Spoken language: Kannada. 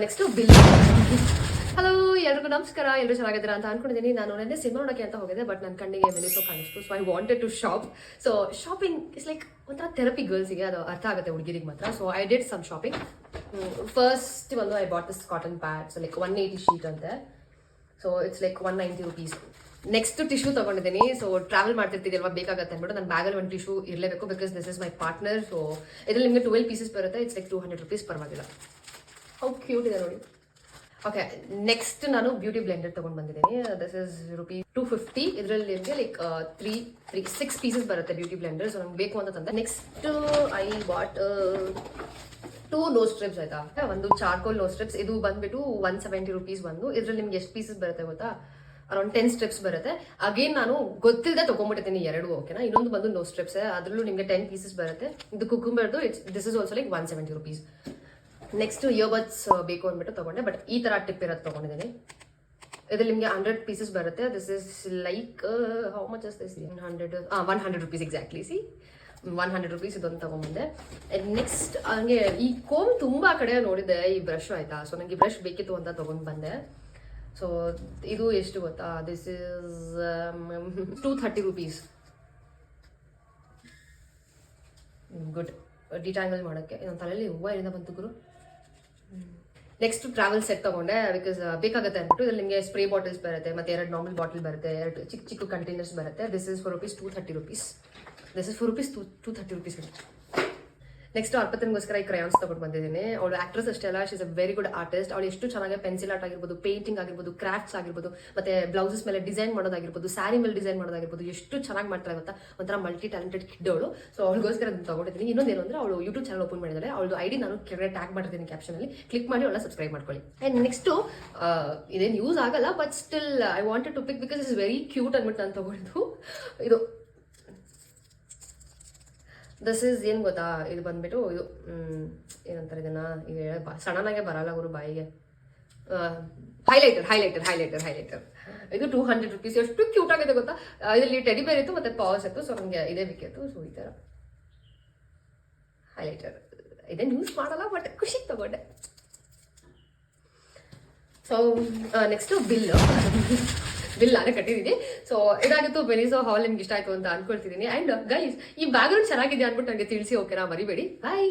Next bill. ಹಲೋ, ಎಲ್ರಿಗೂ ನಮಸ್ಕಾರ. ಎಲ್ಲರೂ ಚೆನ್ನಾಗಿದ್ದೀರಾ ಅಂತ ಅನ್ಕೊಂಡಿದ್ದೀನಿ. ನಾನು ನೆನ್ನೆ ಸಿನಿಮಾ ನೋಡೋಕ್ಕೆ ಅಂತ ಹೋಗಿದ್ದೆ, ಬಟ್ ನನ್ನ ಕಣ್ಣಿಗೆ ಮಿನಿಸೋ ಕಾಣಿಸ್ತು. So I wanted to shop. So shopping is like ಒಂಥರ ಥೆರಪಿ ಗರ್ಲ್ಸಿಗೆ, ಅದು ಅರ್ಥ ಆಗುತ್ತೆ ಹುಡುಗಿರಿಗೆ ಮಾತ್ರ. So I did some shopping. First ಒಂದು I bought this cotton pad. So like 180 sheet ಅಂತೆ. So it's like 190 rupees. Next tissue ತಗೊಂಡಿದ್ದೀನಿ. ಸೊ ಟ್ರಾವೆಲ್ ಮಾಡ್ತಿರ್ತಿದಲ್ವಾ, ಬೇಕಾಗತ್ತೆ ಅಂದ್ಬಿಟ್ಟು ನನ್ನ ಬ್ಯಾಗಲ್ಲಿ ಒಂದು ಟಿಶ್ಯೂ ಇರಲೇಬೇಕು, because this is my partner. So ಇದರಲ್ಲಿ ನಿಮಗೆ 12 pieces ಬರುತ್ತೆ. ಇಟ್ಸ್ ಲೈಕ್ 200 rupees, ಪರವಾಗಿಲ್ಲ. ಹೌ ಕ್ಯೂಟ್ ಇದೆ ನೋಡಿ. ಓಕೆ, ನೆಕ್ಸ್ಟ್ ನಾನು ಬ್ಯೂಟಿ ಬ್ಲೆಂಡರ್ ತೊಗೊಂಡು ಬಂದಿದ್ದೀನಿ. This is ₹250. ಇದರಲ್ಲಿ ನಿಮಗೆ ಲೈಕ್ 6 pieces ಬರುತ್ತೆ ಬ್ಯೂಟಿ ಬ್ಲೆಂಡರ್. ಸೊ ನಂಗೆ ಬೇಕು ಅಂತ ತಂದೆ. Next I bought 2 nose strips ಆಯ್ತಾ. ಒಂದು ಚಾರ್ಕೋಲ್ ನೋಸ್ ಸ್ಟ್ರಿಪ್ಸ್. ಇದು ಬಂದ್ಬಿಟ್ಟು 170 rupees ಒಂದು. ಇದರಲ್ಲಿ ನಿಮ್ಗೆ ಎಷ್ಟು ಪೀಸಸ್ ಬರುತ್ತೆ ಗೊತ್ತಾ? ಅರೌಂಡ್ 10 strips ಬರುತ್ತೆ. ಅಗೇನ್ ನಾನು ಗೊತ್ತಿಲ್ಲದೆ ತೊಗೊಂಡ್ಬಿಟ್ಟಿದ್ದೀನಿ 2, ಓಕೆನಾ. ಇನ್ನೊಂದು ಬಂದು ನೋಸ್ ಸ್ಟ್ರಿಪ್ಸ್, ಅದರಲ್ಲೂ ನಿಮಗೆ 10 pieces ಬರುತ್ತೆ. ಇದು ಕುಕುಂಬರ್ದು. This is also like 170 rupees. Next earbuds ಬೇಕು ಅಂದ್ಬಿಟ್ಟು ತಗೊಂಡೆ, ಬಟ್ ಈ ತರ ಟಿಪ್ ಇರೋದು ತಗೊಂಡಿದ್ದೀನಿ. ಇದ್ರಲ್ಲಿ ನಿಮಗೆ 100 pieces ಬರುತ್ತೆ. This is like how much is this? 100 rupees exactly. C 100 rupees ಇದೊಂದು ತಗೊಂಡ್ಬಂದೆ. ನೆಕ್ಸ್ಟ್ ಹಂಗೆ ಈ ಕೋಮ್ ತುಂಬಾ ಕಡೆ ನೋಡಿದ್ದೆ, ಈ ಬ್ರಷ್ ಆಯ್ತಾ. ಸೊ ನಂಗೆ ಈ ಬ್ರಷ್ ಬೇಕಿತ್ತು ಅಂತ ತಗೊಂಡ್ ಬಂದೆ. ಸೊ ಇದು ಎಷ್ಟು ಗೊತ್ತಾ? This is 230 rupees. ಗುಡ್. ಡಿಟ್ಯಾಂಗಲ್ ಮಾಡೋಕ್ಕೆ ನನ್ನ ತಲೆಯಲ್ಲಿ ಹೂವು ಎಲ್ಲಿಂದ ಬಂತು ಗುರು. ನೆಕ್ಸ್ಟ್ ಟ್ರಾವೆಲ್ ಸೆಟ್ ತಗೊಂಡೆ, ಬಿಕಾಸ್ ಬೇಕಾಗುತ್ತೆ ಅಂದ್ಬಿಟ್ಟು. ಇದ್ರಲ್ಲಿ ನಿಮಗೆ ಸ್ಪ್ರೇ ಬಾಟಲ್ಸ್ ಬರುತ್ತೆ, ಮತ್ತೆ 2 ನಾರ್ಮಲ್ ಬಾಟಲ್ ಬರುತ್ತೆ, 2 ಚಿಕ್ಕ ಚಿಕ್ಕ ಕಂಟೈನರ್ಸ್ ಬರುತ್ತೆ. This is for ₹230. This is for ₹230 rupees. Next ಅರ್ಪತನ್ಗೋಸ್ಕರ ಈ ಕ್ರಯಾನ್ಸ್ ತಗೊಂಡು ಬಂದಿದ್ದೀನಿ. ಅವಳು ಆಕ್ಟ್ರೆಸ್ ಅಷ್ಟೇ ಅಲ್ಲ, she is a very good artist. ಅವಳು ಎಷ್ಟು ಚೆನ್ನಾಗಿ ಪೆನ್ಸಿಲ್ ಆರ್ಟ್ ಆಗಿರ್ಬೋದು, ಪೇಂಟಿಂಗ್ ಆಗಿರ್ಬೋದು, ಕ್ರಾಫ್ಟ್ಸ್ ಆಗಿರ್ಬೋದು, ಮತ್ತೆ ಬ್ಲೌಸಸ್ ಮೇಲೆ ಡಿಸೈನ್ ಮಾಡೋದಾಗಿರ್ಬೋದು, ಸ್ಯಾರಿ ಮೇಲೆ ಡಿಸೈನ್ ಮಾಡೋದಾಗಿರ್ಬೋದು, ಎಷ್ಟು ಚೆನ್ನಾಗಿ ಮಾಡ್ತಾರೆ ಗೊತ್ತಾ. ಒಂಥರ ಮಲ್ಟಿ ಟ್ಯಾಲೆಂಟೆಡ್ ಕಿಡ್ ಅವಳು. ಸೊ ಅವಳಿಗೋಸ್ಕರ ಅದನ್ನು ತಗೊಂಡಿದ್ದೀನಿ. ಇನ್ನೊಂದೇನು ಅಂದ್ರೆ, ಅವಳು ಯೂಟ್ಯೂಬ್ ಚಾನಲ್ ಓಪನ್ ಮಾಡಿದ್ದಾಳೆ. ಅವಳು ID ನಾನು ಕೆಳಗಡೆ ಟ್ಯಾಗ್ ಮಾಡಿರ್ತೀನಿ ಕ್ಯಾಪ್ಷನ್ ಅಲ್ಲಿ. ಕ್ಲಿಕ್ ಮಾಡಿ ಅವಳ ಸಬ್ಸ್ಕ್ರೈಬ್ ಮಾಡ್ಕೊಳ್ಳಿ. ಅಂಡ್ ನೆಕ್ಸ್ಟ್ ಇದೇನು ಯೂಸ್ ಆಗಲ್ಲ, but still I wanted to pick because is very cute ಅಂದ್ಬಿಟ್ಟು ನಾನು ತಗೊಂಡು. ಇದು ದಿಸ್ ಇಸ್ ಏನು ಗೊತ್ತಾ? ಇದು ಬಂದ್ಬಿಟ್ಟು ಇದು ಏನಂತಾರೆ ಇದನ್ನ, ಈಗ ಸಡನ್ನಾಗೆ ಬರಲ್ಲ ಅವರು ಬಾಯಿಗೆ. ಹೈಲೈಟರ್. ಇದು 200 rupees. ಎಷ್ಟು ಕ್ಯೂಟ್ ಆಗಿದೆ ಗೊತ್ತಾ. ಇದರಲ್ಲಿ ಟೆಡಿ ಬೇರ್ ಇತ್ತು, ಮತ್ತೆ ಪಾಸ್ ಇತ್ತು. ಸೊ ನಮಗೆ ಇದೇ ಬೇಕಿತ್ತು. ಸೊ ಈ ಥರ ಹೈಲೈಟರ್ ಇದೇನು ಯೂಸ್ ಮಾಡಲ್ಲ, ಬಟ್ ಖುಷಿಗೆ ತಗೊಂಡೆ. ಸೊ ನೆಕ್ಸ್ಟ್ ಬಿಲ್ ನಾನೇ ಕಟ್ಟಿದ್ದೀನಿ. ಸೊ ಇದಾಗಿತ್ತು ಬೆನಿಸೋ ಹಾಲ್. ನಿಮ್ಗೆ ಇಷ್ಟ ಆಯ್ತು ಅಂತ ಅನ್ಕೊಳ್ತಿದ್ದೀನಿ. ಅಂಡ್ ಗೈಸ್, ಈ ಬ್ಯಾಗ್ರೌಂಡ್ ಚೆನ್ನಾಗಿದೆ ಅಂದ್ಬಿಟ್ಟು ನನಗೆ ತಿಳಿಸಿ, ಓಕೆನಾ? ಮರಿಬೇಡಿ. ಬಾಯ್.